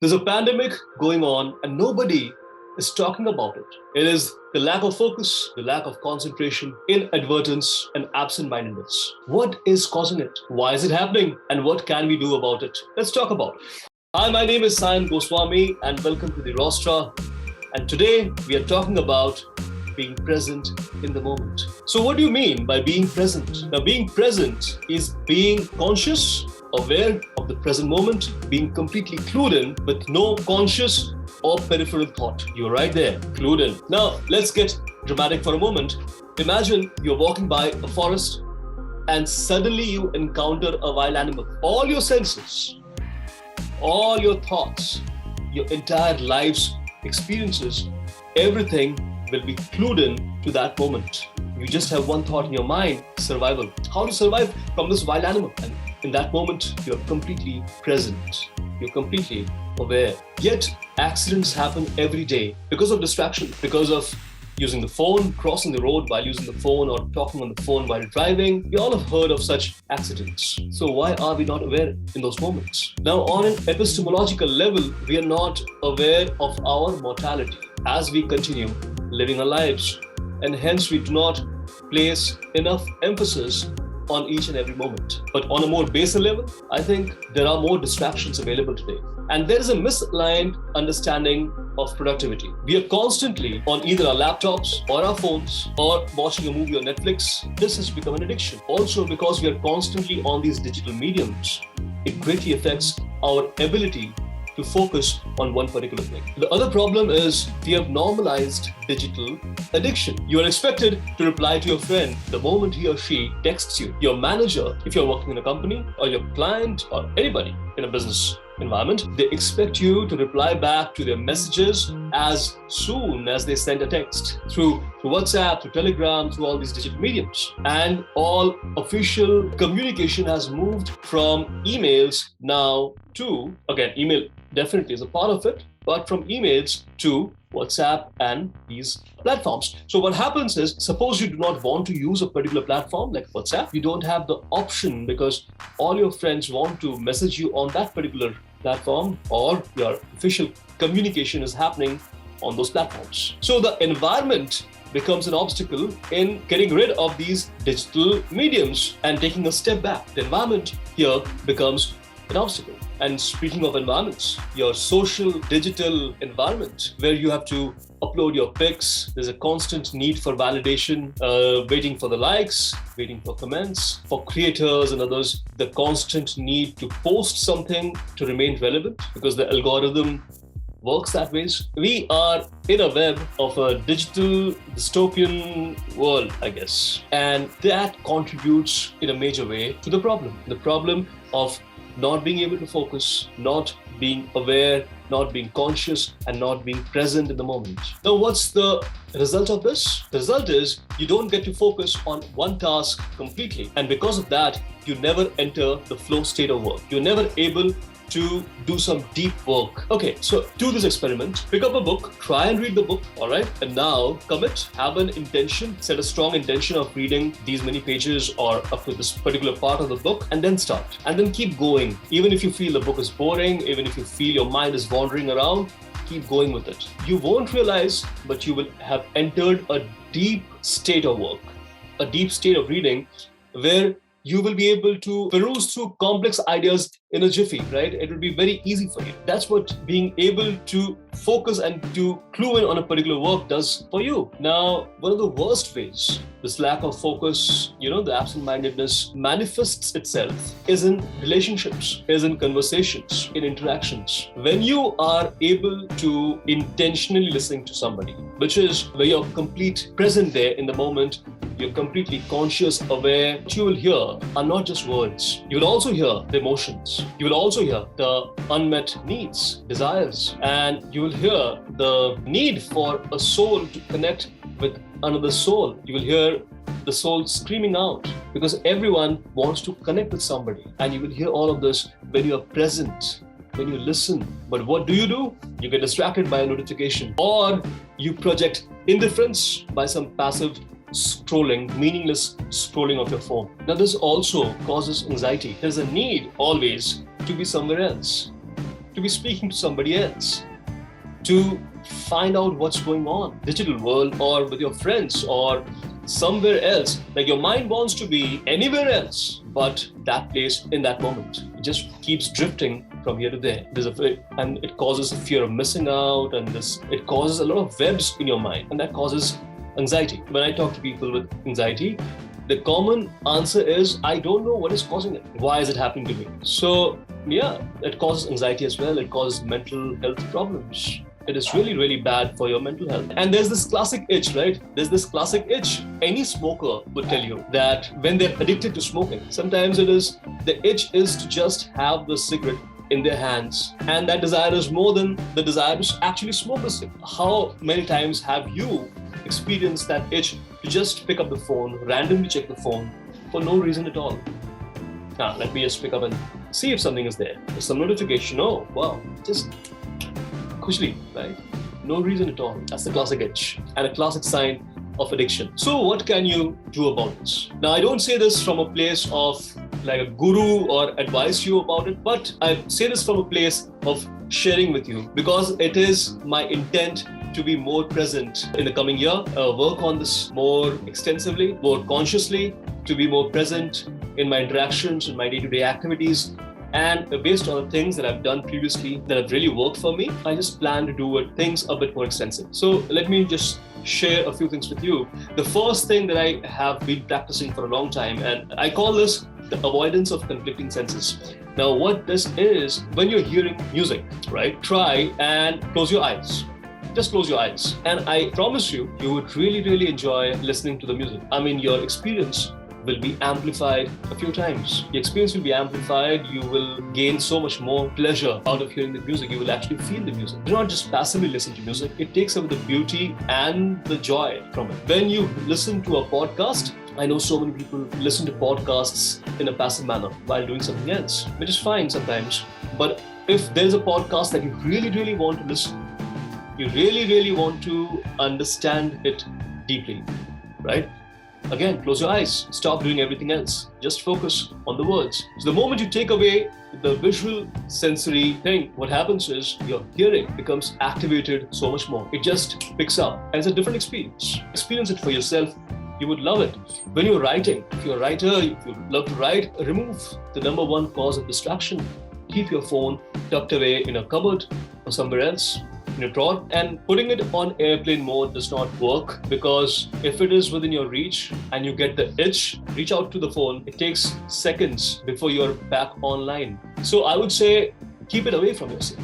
There's a pandemic going on and nobody is talking about it. It is the lack of focus, the lack of concentration, inadvertence, and absent-mindedness. What is causing it? Why is it happening? And what can we do about it? Let's talk about it. Hi, my name is Sayan Goswami and welcome to the Rostra. And today we are talking about being present in the moment. So what do you mean by being present? Now, being present is being conscious, aware of the present moment, being completely clued in with no conscious or peripheral thought. You're right there, clued in. Now, let's get dramatic for a moment. Imagine you're walking by a forest and suddenly you encounter a wild animal. All your senses, all your thoughts, your entire life's experiences, everything will be clued in to that moment. You just have one thought in your mind: survival. How to survive from this wild animal. And in that moment, you're completely present. You're completely aware. Yet, accidents happen every day because of distraction, because of using the phone, crossing the road while using the phone, or talking on the phone while driving. We all have heard of such accidents. So why are we not aware in those moments? Now, on an epistemological level, we are not aware of our mortality as we continue living our lives, and hence we do not place enough emphasis on each and every moment. But on a more basal level, I think there are more distractions available today. And there is a misaligned understanding of productivity. We are constantly on either our laptops or our phones or watching a movie on Netflix. This has become an addiction. Also, because we are constantly on these digital mediums, it greatly affects our ability to focus on one particular thing. The other problem is we have normalized digital addiction. You are expected to reply to your friend the moment he or she texts you. Your manager, if you're working in a company, or your client, or anybody in a business environment, they expect you to reply back to their messages as soon as they send a text through WhatsApp, through Telegram, through all these digital mediums. And all official communication has moved from emails now to, again, email definitely is a part of it, but from emails to WhatsApp and these platforms. So what happens is, suppose you do not want to use a particular platform like WhatsApp, you don't have the option because all your friends want to message you on that particular platform, or your official communication is happening on those platforms. So the environment becomes an obstacle in getting rid of these digital mediums and taking a step back. The environment here becomes an obstacle. And speaking of environments, your social digital environment where you have to upload your pics, there's a constant need for validation, waiting for the likes, waiting for comments. For creators and others, the constant need to post something to remain relevant because the algorithm works that way. We are in a web of a digital dystopian world, I guess. And that contributes in a major way to the problem of not being able to focus, not being aware, not being conscious, and not being present in the moment. Now, what's the result of this? The result is you don't get to focus on one task completely. And because of that, you never enter the flow state of work. You're never able to do some deep work. Okay, so do this experiment. Pick up a book, try and read the book, all right? And now commit, have an intention, set a strong intention of reading these many pages or up to this particular part of the book, and then start. And then keep going. Even if you feel the book is boring, even if you feel your mind is wandering around, keep going with it. You won't realize, but you will have entered a deep state of work, a deep state of reading where you will be able to peruse through complex ideas in a jiffy, right? It will be very easy for you. That's what being able to focus and to clue in on a particular work does for you. Now, one of the worst ways this lack of focus, the absent-mindedness manifests itself is in relationships, is in conversations, in interactions. When you are able to intentionally listen to somebody, which is where you're complete present there in the moment, you're completely conscious, aware. What you will hear are not just words. You will also hear the emotions. You will also hear the unmet needs, desires, and you will hear the need for a soul to connect with another soul. You will hear the soul screaming out because everyone wants to connect with somebody. And you will hear all of this when you are present, when you listen. But what do? You get distracted by a notification, or you project indifference by some passive scrolling, meaningless scrolling of your phone. Now, this also causes anxiety. There's a need always to be somewhere else. to be speaking to somebody else, to find out what's going on, digital world or with your friends or somewhere else. Like your mind wants to be anywhere else but that place in that moment. It just keeps drifting from here to there. And it causes a fear of missing out, and it causes a lot of webs in your mind, and that causes anxiety. When I talk to people with anxiety, the common answer is, I don't know what is causing it. Why is it happening to me? So yeah, it causes anxiety as well. It causes mental health problems. It is really, really bad for your mental health. And there's this classic itch, right? There's this classic itch. Any smoker would tell you that when they're addicted to smoking, sometimes the itch is to just have the cigarette in their hands. And that desire is more than the desire to actually smoke a cigarette. How many times have you experienced that itch to just pick up the phone, randomly check the phone for no reason at all? Now, let me just pick up and see if something is there. There's some notification. Oh, wow. Just quickly, right? No reason at all. That's the classic itch and a classic sign of addiction. So what can you do about this? Now, I don't say this from a place of like a guru or advise you about it, but I say this from a place of sharing with you because it is my intent to be more present in the coming year, work on this more extensively, more consciously, to be more present in my interactions, in my day-to-day activities. And based on the things that I've done previously that have really worked for me, I just plan to do things a bit more extensive. So let me just share a few things with you. The first thing that I have been practicing for a long time, and I call this the avoidance of conflicting senses. Now, what this is, when you're hearing music, right? Try and close your eyes. Just close your eyes. And I promise you, you would really, really enjoy listening to the music. I mean, your experience will be amplified a few times. The experience will be amplified. You will gain so much more pleasure out of hearing the music. You will actually feel the music. Do not just passively listen to music. It takes away the beauty and the joy from it. When you listen to a podcast, I know so many people listen to podcasts in a passive manner while doing something else, which is fine sometimes. But if there's a podcast that you really, really want to listen, you really, really want to understand it deeply, right? Again, close your eyes, stop doing everything else. Just focus on the words. So the moment you take away the visual sensory thing, what happens is your hearing becomes activated so much more. It just picks up and it's a different experience. Experience it for yourself. You would love it. When you're writing, if you're a writer, if you love to write, remove the number one cause of distraction. Keep your phone tucked away in a cupboard or somewhere else. In your drawer, and putting it on airplane mode does not work, because if it is within your reach and you get the itch, reach out to the phone. It takes seconds before you're back online. So I would say keep it away from yourself.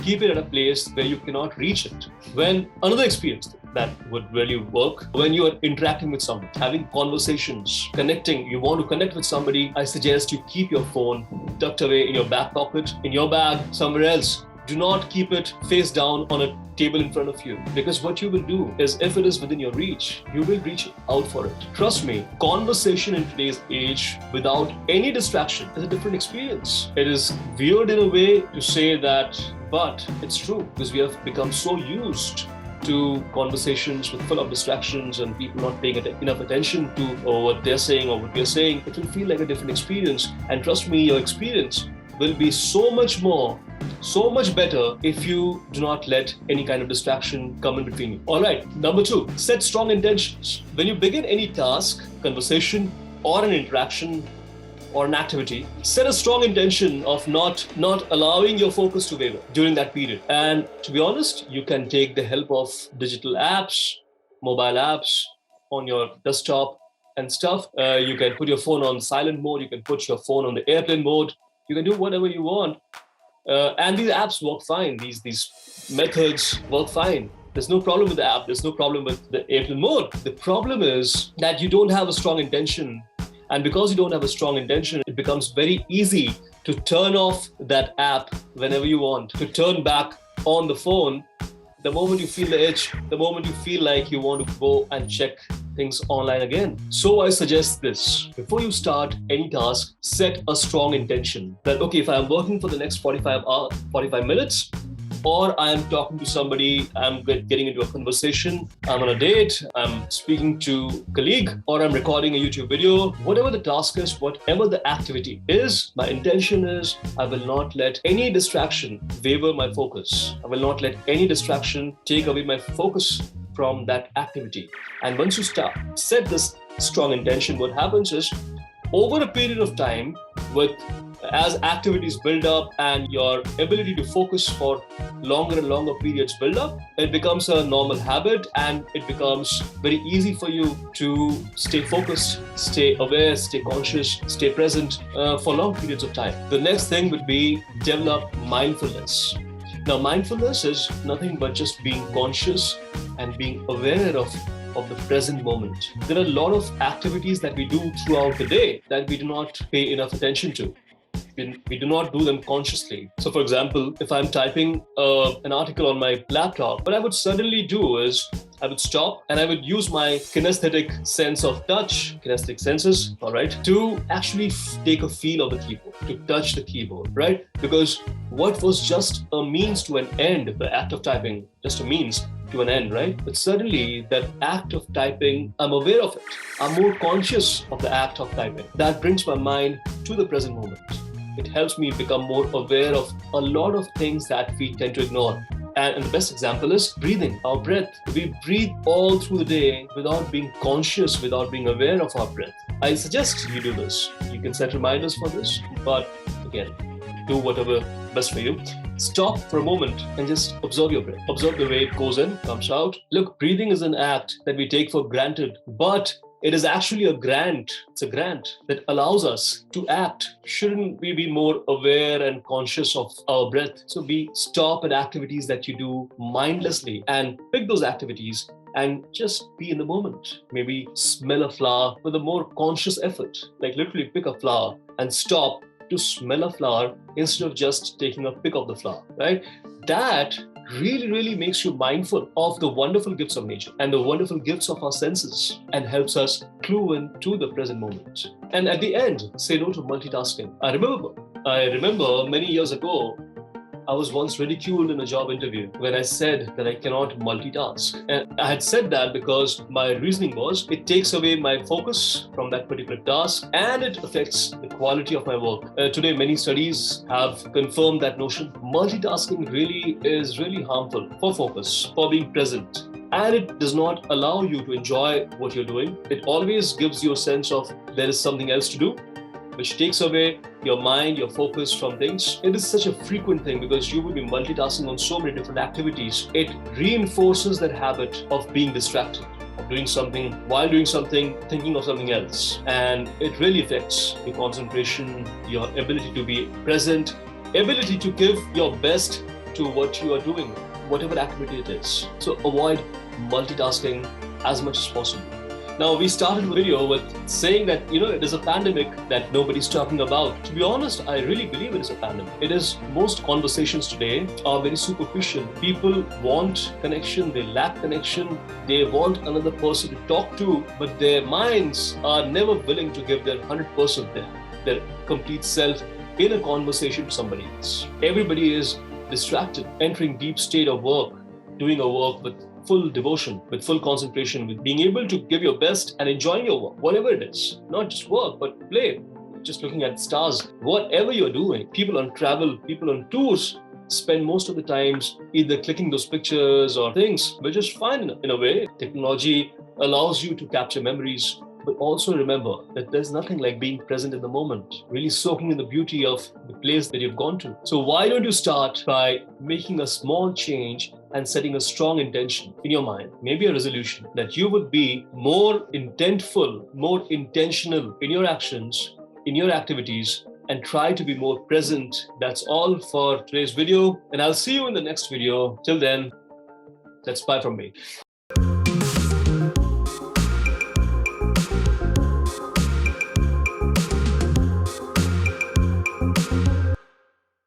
Keep it at a place where you cannot reach it. When another experience that would really work, when you are interacting with someone, having conversations, connecting, you want to connect with somebody, I suggest you keep your phone tucked away in your back pocket, in your bag, somewhere else. Do not keep it face down on a table in front of you, because what you will do is, if it is within your reach, you will reach out for it. Trust me, conversation in today's age without any distraction is a different experience. It is weird in a way to say that, but it's true, because we have become so used to conversations with full of distractions and people not paying enough attention to what they're saying or what we're saying. It will feel like a different experience. And trust me, your experience will be so much better if you do not let any kind of distraction come in between you. All right, number 2, set strong intentions. When you begin any task, conversation, or an interaction, or an activity, set a strong intention of not allowing your focus to waver during that period. And to be honest, you can take the help of digital apps, mobile apps on your desktop and stuff. You can put your phone on silent mode. You can put your phone on the airplane mode. You can do whatever you want. And these apps work fine. These methods work fine. There's no problem with the app. There's no problem with the airplane mode. The problem is that you don't have a strong intention. And because you don't have a strong intention, it becomes very easy to turn off that app whenever you want, to turn back on the phone the moment you feel the itch, the moment you feel like you want to go and check things online again. So I suggest this: before you start any task, set a strong intention that, okay, if I'm working for the next 45 minutes, or I am talking to somebody, I'm getting into a conversation, I'm on a date, I'm speaking to a colleague, or I'm recording a YouTube video. Whatever the task is, whatever the activity is, my intention is I will not let any distraction waver my focus. I will not let any distraction take away my focus from that activity. And once you set this strong intention, what happens is over a period of time, as activities build up and your ability to focus for longer and longer periods build up, it becomes a normal habit and it becomes very easy for you to stay focused, stay aware, stay conscious, stay present for long periods of time. The next thing would be develop mindfulness. Now, mindfulness is nothing but just being conscious and being aware of the present moment. There are a lot of activities that we do throughout the day that we do not pay enough attention to. We do not do them consciously. So for example, if I'm typing an article on my laptop, what I would suddenly do is I would stop and I would use my kinesthetic sense of touch, kinesthetic senses, all right, to actually take a feel of the keyboard, to touch the keyboard, right? Because what was just a means to an end, the act of typing, just a means to an end, right? But suddenly that act of typing, I'm aware of it. I'm more conscious of the act of typing. That brings my mind to the present moment. It helps me become more aware of a lot of things that we tend to ignore. And the best example is breathing, our breath. We breathe all through the day without being conscious, without being aware of our breath. I suggest you do this. You can set reminders for this, but again, do whatever best for you. Stop for a moment and just observe your breath. Observe the way it goes in, comes out. Look, breathing is an act that we take for granted, but it is actually a grant. It's a grant that allows us to act. Shouldn't we be more aware and conscious of our breath? So stop at activities that you do mindlessly and pick those activities and just be in the moment. Maybe smell a flower with a more conscious effort, like literally pick a flower and stop to smell a flower instead of just taking a pick of the flower, right? That really makes you mindful of the wonderful gifts of nature and the wonderful gifts of our senses and helps us clue into the present moment. And at the end, say no to multitasking. I remember many years ago, I was once ridiculed in a job interview when I said that I cannot multitask. And I had said that because my reasoning was it takes away my focus from that particular task and it affects the quality of my work. Today, many studies have confirmed that notion. Multitasking is really harmful for focus, for being present. And it does not allow you to enjoy what you're doing. It always gives you a sense of there is something else to do, which takes away your mind, your focus from things. It is such a frequent thing because you will be multitasking on so many different activities. It reinforces that habit of being distracted, of doing something, while doing something, thinking of something else. And it really affects your concentration, your ability to be present, ability to give your best to what you are doing, whatever activity it is. So avoid multitasking as much as possible. Now, we started the video with saying that, it is a pandemic that nobody's talking about. To be honest, I really believe it is a pandemic. Most conversations today are very superficial. People want connection, they lack connection, they want another person to talk to, but their minds are never willing to give their 100%, their complete self in a conversation to somebody else. Everybody is distracted, entering deep state of work, doing a work with full devotion, with full concentration, with being able to give your best and enjoying your work, whatever it is, not just work, but play, just looking at stars, whatever you're doing. People on travel, people on tours spend most of the times either clicking those pictures or things, which is fine in a way. Technology allows you to capture memories, but also remember that there's nothing like being present in the moment, really soaking in the beauty of the place that you've gone to. So why don't you start by making a small change and setting a strong intention in your mind, maybe a resolution, that you would be more intentful, more intentional in your actions, in your activities, and try to be more present. That's all for today's video, and I'll see you in the next video. Till then, that's bye from me.